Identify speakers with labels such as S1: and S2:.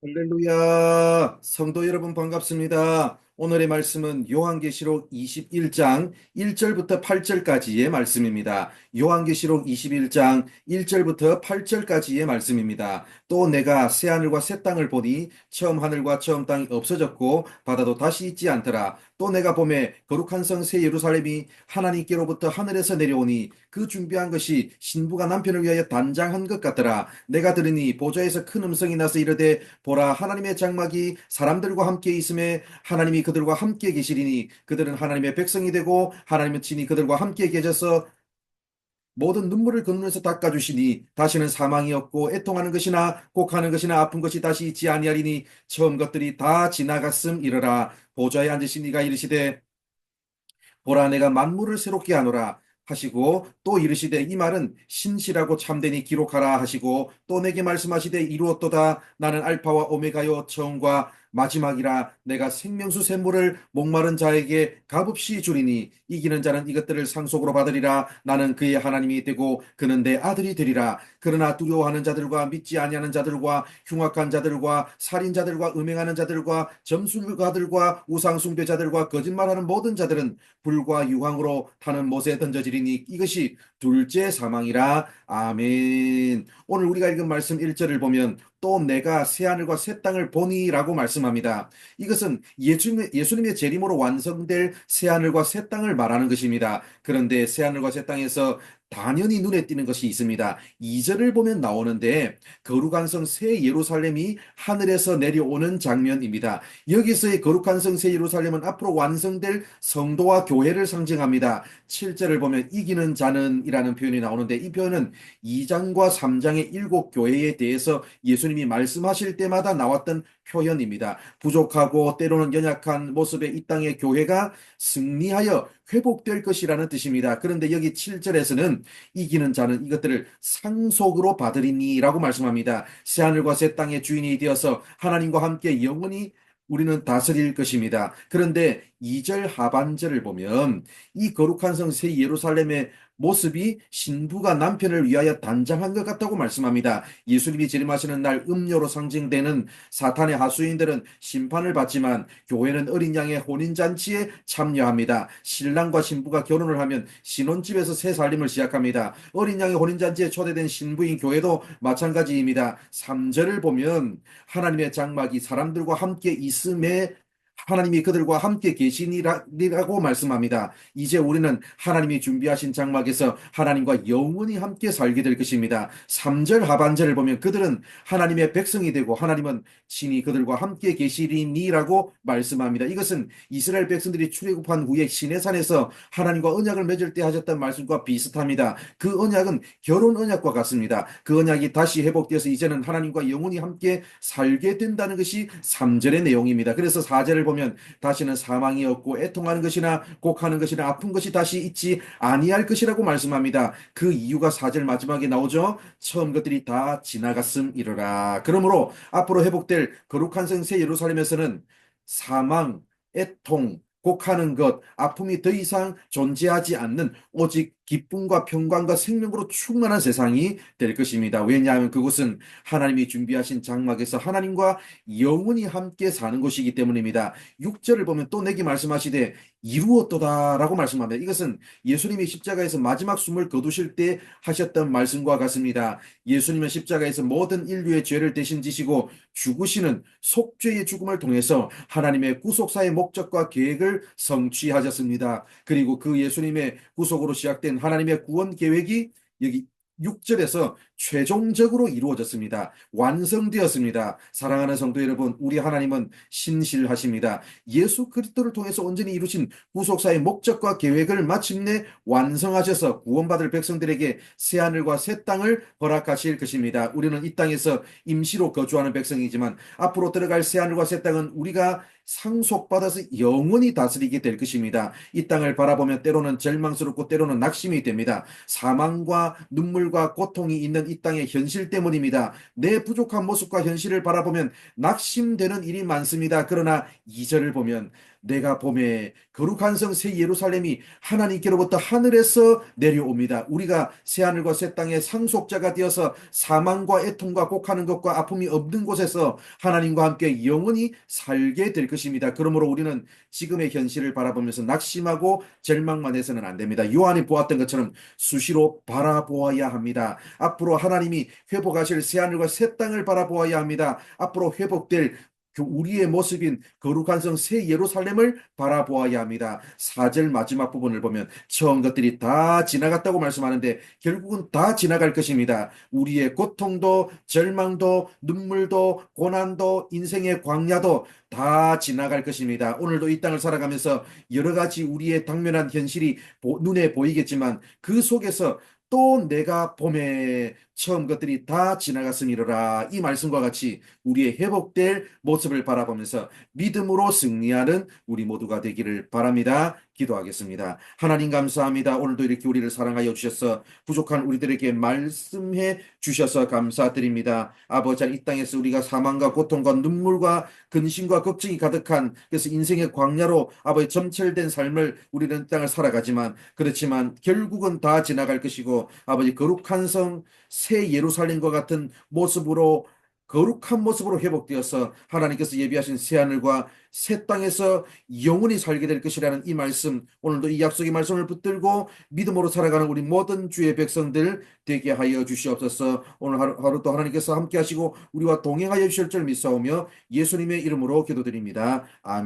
S1: 할렐루야. 성도 여러분 반갑습니다. 오늘의 말씀은 요한계시록 21장 1절부터 8절까지의 말씀입니다. 요한계시록 21장 1절부터 8절까지의 말씀입니다. 또 내가 새 하늘과 새 땅을 보니 처음 하늘과 처음 땅이 없어졌고 바다도 다시 있지 않더라. 또 내가 보매 거룩한 성 새 예루살렘이 하나님께로부터 하늘에서 내려오니 그 준비한 것이 신부가 남편을 위하여 단장한 것 같더라. 내가 들으니 보좌에서 큰 음성이 나서 이르되 보라, 하나님의 장막이 사람들과 함께 있음에 하나님이 그들과 함께 계시리니 그들은 하나님의 백성이 되고 하나님은 친히 그들과 함께 계셔서 모든 눈물을 그 눈에서 닦아주시니 다시는 사망이 없고 애통하는 것이나 곡하는 것이나 아픈 것이 다시 있지 아니하리니 처음 것들이 다 지나갔음 이르라. 보좌에 앉으신 이가 이르시되 보라, 내가 만물을 새롭게 하노라 하시고 또 이르시되 이 말은 신실하고 참되니 기록하라 하시고 또 내게 말씀하시되 이루었도다. 나는 알파와 오메가요 처음과 마지막이라. 내가 생명수 샘물을 목마른 자에게 값없이 주리니 이기는 자는 이것들을 상속으로 받으리라. 나는 그의 하나님이 되고 그는 내 아들이 되리라. 그러나 두려워하는 자들과 믿지 아니하는 자들과 흉악한 자들과 살인자들과 음행하는 자들과 점술가들과 우상숭배자들과 거짓말하는 모든 자들은 불과 유황으로 타는 못에 던져지리니 이것이 둘째 사망이라. 아멘. 오늘 우리가 읽은 말씀 1절을 보면 또 내가 새하늘과 새 땅을 보니라고 말씀합니다. 이것은 예수님의 재림으로 완성될 새하늘과 새 땅을 말하는 것입니다. 그런데 새하늘과 새 땅에서 당연히 눈에 띄는 것이 있습니다. 2절을 보면 나오는데 거룩한 성 새 예루살렘이 하늘에서 내려오는 장면입니다. 여기서의 거룩한 성 새 예루살렘은 앞으로 완성될 성도와 교회를 상징합니다. 7절을 보면 이기는 자는 이라는 표현이 나오는데 이 표현은 2장과 3장의 7교회에 대해서 예수님이 말씀하실 때마다 나왔던 표현입니다. 부족하고 때로는 연약한 모습의 이 땅의 교회가 승리하여 회복될 것이라는 뜻입니다. 그런데 여기 7절에서는 이기는 자는 이것들을 상속으로 받으리니라고 말씀합니다. 새하늘과 새 땅의 주인이 되어서 하나님과 함께 영원히 우리는 다스릴 것입니다. 그런데 2절 하반절을 보면 이 거룩한 성 새 예루살렘의 모습이 신부가 남편을 위하여 단장한 것 같다고 말씀합니다. 예수님이 재림하시는 날 음료로 상징되는 사탄의 하수인들은 심판을 받지만 교회는 어린 양의 혼인잔치에 참여합니다. 신랑과 신부가 결혼을 하면 신혼집에서 새 살림을 시작합니다. 어린 양의 혼인잔치에 초대된 신부인 교회도 마찬가지입니다. 3절을 보면 하나님의 장막이 사람들과 함께 있음에 하나님이 그들과 함께 계시니라고 말씀합니다. 이제 우리는 하나님이 준비하신 장막에서 하나님과 영원히 함께 살게 될 것입니다. 3절 하반절을 보면 그들은 하나님의 백성이 되고 하나님은 친히 그들과 함께 계시리니라고 말씀합니다. 이것은 이스라엘 백성들이 출애굽한 후에 시내산에서 하나님과 언약을 맺을 때 하셨던 말씀과 비슷합니다. 그 언약은 결혼 언약과 같습니다. 그 언약이 다시 회복되어서 이제는 하나님과 영원히 함께 살게 된다는 것이 3절의 내용입니다. 그래서 4절을 보면 다시는 사망이 없고 애통하는 것이나 곡하는 것이나 아픈 것이 다시 있지 아니할 것이라고 말씀합니다. 그 이유가 4절 마지막에 나오죠. 처음 것들이 다 지나갔음 이르라. 그러므로 앞으로 회복될 거룩한 성새 예루살렘에서는 사망, 애통, 곡하는 것, 아픔이 더 이상 존재하지 않는 오직 기쁨과 평강과 생명으로 충만한 세상이 될 것입니다. 왜냐하면 그곳은 하나님이 준비하신 장막에서 하나님과 영원히 함께 사는 곳이기 때문입니다. 6절을 보면 또 내게 말씀하시되 이루었도다라고 말씀합니다. 이것은 예수님이 십자가에서 마지막 숨을 거두실 때 하셨던 말씀과 같습니다. 예수님은 십자가에서 모든 인류의 죄를 대신 지시고 죽으시는 속죄의 죽음을 통해서 하나님의 구속사의 목적과 계획을 성취하셨습니다. 그리고 그 예수님의 구속으로 시작된 하나님의 구원 계획이 여기 6절에서 최종적으로 이루어졌습니다. 완성되었습니다. 사랑하는 성도 여러분, 우리 하나님은 신실하십니다. 예수 그리스도를 통해서 온전히 이루신 구속사의 목적과 계획을 마침내 완성하셔서 구원받을 백성들에게 새하늘과 새 땅을 허락하실 것입니다. 우리는 이 땅에서 임시로 거주하는 백성이지만 앞으로 들어갈 새하늘과 새 땅은 우리가 상속받아서 영원히 다스리게 될 것입니다. 이 땅을 바라보면 때로는 절망스럽고 때로는 낙심이 됩니다. 사망과 눈물과 고통이 있는 이 땅의 현실 때문입니다. 내 부족한 모습과 현실을 바라보면 낙심되는 일이 많습니다. 그러나 2절을 보면 내가 봄에 거룩한 성 새 예루살렘이 하나님께로부터 하늘에서 내려옵니다. 우리가 새 하늘과 새 땅의 상속자가 되어서 사망과 애통과 곡하는 것과 아픔이 없는 곳에서 하나님과 함께 영원히 살게 될 것입니다. 그러므로 우리는 지금의 현실을 바라보면서 낙심하고 절망만 해서는 안 됩니다. 요한이 보았던 것처럼 수시로 바라보아야 합니다. 앞으로 하나님이 회복하실 새 하늘과 새 땅을 바라보아야 합니다. 앞으로 회복될 우리의 모습인 거룩한 성 새 예루살렘을 바라보아야 합니다. 4절 마지막 부분을 보면 처음 것들이 다 지나갔다고 말씀하는데 결국은 다 지나갈 것입니다. 우리의 고통도 절망도 눈물도 고난도 인생의 광야도 다 지나갈 것입니다. 오늘도 이 땅을 살아가면서 여러 가지 우리의 당면한 현실이 눈에 보이겠지만 그 속에서 또 내가 봄에 처음 것들이 다 지나갔음이로라. 이 말씀과 같이 우리의 회복될 모습을 바라보면서 믿음으로 승리하는 우리 모두가 되기를 바랍니다. 기도하겠습니다. 하나님 감사합니다. 오늘도 이렇게 우리를 사랑하여 주셔서 부족한 우리들에게 말씀해 주셔서 감사드립니다. 아버지, 이 땅에서 우리가 사망과 고통과 눈물과 근심과 걱정이 가득한 그래서 인생의 광야로 아버지 점철된 삶을 우리는 이 땅을 살아가지만 그렇지만 결국은 다 지나갈 것이고 아버지 거룩한 성 새 예루살렘과 같은 모습으로 거룩한 모습으로 회복되어서 하나님께서 예비하신 새 하늘과 새 땅에서 영원히 살게 될 것이라는 이 말씀, 오늘도 이 약속의 말씀을 붙들고 믿음으로 살아가는 우리 모든 주의 백성들 되게 하여 주시옵소서. 오늘 하루도 하나님께서 함께 하시고 우리와 동행하여 주실 줄 믿사오며 예수님의 이름으로 기도드립니다. 아멘.